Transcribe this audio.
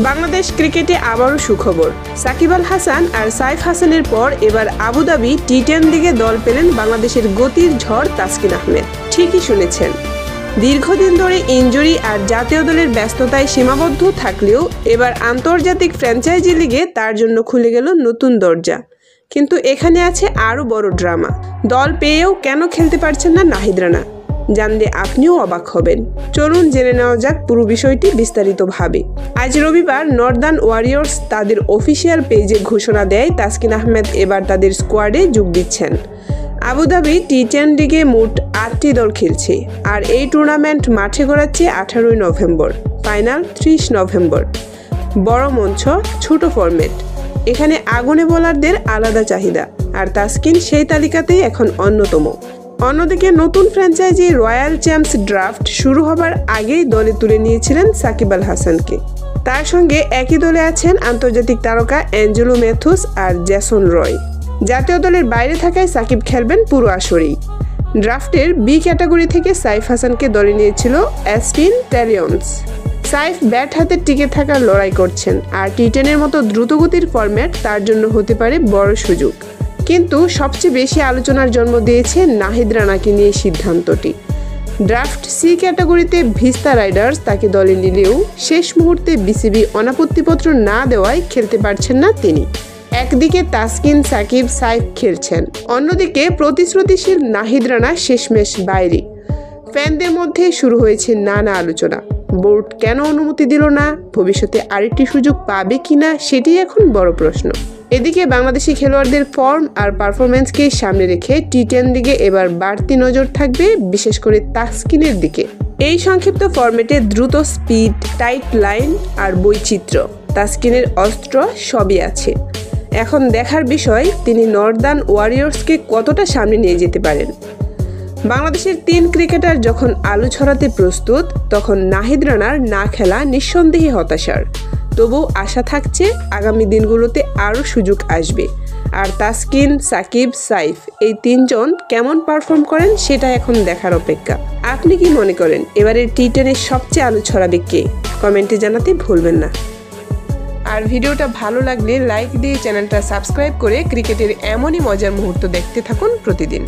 বাংলাদেশ ক্রিকেটে আবারও সুখবর। সাকিব আল হাসান আর সাইফ হাসানের পর এবার আবুধাবি টি-10 লিগে দল পেলেন বাংলাদেশের গতির ঝড় তাসকিন আহমেদ। ঠিকই শুনেছেন, দীর্ঘদিন ধরে ইনজুরি আর জাতীয় দলের ব্যস্ততায় সীমাবদ্ধ থাকলেও এবার আন্তর্জাতিক ফ্র্যাঞ্চাইজি লিগে তার জন্য খুলে গেল নতুন দরজা। কিন্তু এখানে আছে আরও বড় ড্রামা। দল পেয়েও কেন খেলতে পারছেন না নাহিদ রানা? জানলে আপনিও অবাক হবেন। চলুন জেনে নেওয়া যাক পুরো বিষয়টি বিস্তারিতভাবে। আজ রবিবার নর্দার্ন ওয়ারিয়র্স তাদের অফিসিয়াল পেজে ঘোষণা দেয় তাসকিন আহমেদ এবার তাদের স্কোয়াডে যোগ দিচ্ছেন। আবুধাবি টি-10 লিগে মোট 8টি দল খেলছে, আর এই টুর্নামেন্ট মাঠে গড়াচ্ছে 18 নভেম্বর, ফাইনাল 30 নভেম্বর। বড় মঞ্চ, ছোট ফরম্যাট, এখানে আগুনে বোলারদের আলাদা চাহিদা, আর তাসকিন সেই তালিকাতেই এখন অন্যতম। অন্যদিকে নতুন ফ্র্যাঞ্চাইজি রয়্যাল চ্যাম্পস ড্রাফট শুরু হবার আগেই দলে তুলে নিয়েছিলেন সাকিব আল হাসানকে। তার সঙ্গে একই দলে আছেন আন্তর্জাতিক তারকা অ্যাঞ্জেলো ম্যাথুস আর জেসন রয়। জাতীয় দলের বাইরে থাকায় সাকিব খেলবেন পুরো আসরেই। ড্রাফটের বি ক্যাটাগরি থেকে সাইফ হাসানকে দলে নিয়েছিল অ্যাস্টিন ট্যালিয়ন্স। সাইফ ব্যাট হাতে টিকে থাকার লড়াই করছেন, আর টি-10-এর মতো দ্রুতগতির ফরম্যাট তার জন্য হতে পারে বড় সুযোগ। কিন্তু সবচেয়ে বেশি আলোচনার জন্ম দিয়েছে নাহিদ রানাকে নিয়ে সিদ্ধান্তটি। ড্রাফট সি ক্যাটাগরিতে ভিস্তা রাইডার্স তাকে দলে নিলেও শেষ মুহূর্তে বিসিবি অনাপত্তিপত্র না দেওয়ায় খেলতে পারছেন না তিনি। একদিকে তাসকিন, সাকিব, সাইফ খেলছেন, অন্যদিকে প্রতিশ্রুতিশীল নাহিদ রানা শেষমেশ বাইরে। ফ্যানদের মধ্যে শুরু হয়েছে নানা আলোচনা। বোর্ড কেন অনুমতি দিল না, ভবিষ্যতে আরেকটি সুযোগ পাবে কিনা, সেটি এখন বড় প্রশ্ন। এদিকে বাংলাদেশি খেলোয়াড়দের ফর্ম আর পারফরমেন্সকে সামনে রেখে টি-10 লিগে এবার বাড়তি নজর থাকবে, বিশেষ করে তাসকিনের দিকে। এই সংক্ষিপ্ত ফরম্যাটে দ্রুত স্পিড, টাইট লাইন আর বৈচিত্র্য, তাসকিনের অস্ত্র সবই আছে। এখন দেখার বিষয় তিনি নর্দার্ন ওয়ারিয়র্সকে কতটা সামনে নিয়ে যেতে পারেন। বাংলাদেশের 3 ক্রিকেটার যখন আলো ছড়াতে প্রস্তুত, তখন নাহিদ রানার না খেলা নিঃসন্দেহে হতাশার। তবুও আশা থাকছে আগামী দিনগুলোতে আরও সুযোগ আসবে। আর তাসকিন, সাকিব, সাইফ এই 3 জন কেমন পারফর্ম করেন সেটা এখন দেখার অপেক্ষা। আপনি কি মনে করেন এবারের টি-10-এর সবচেয়ে আলো ছড়াবে কে? কমেন্টে জানাতে ভুলবেন না। আর ভিডিওটা ভালো লাগলে লাইক দিয়ে চ্যানেলটা সাবস্ক্রাইব করে ক্রিকেটের এমনই মজার মুহূর্ত দেখতে থাকুন প্রতিদিন।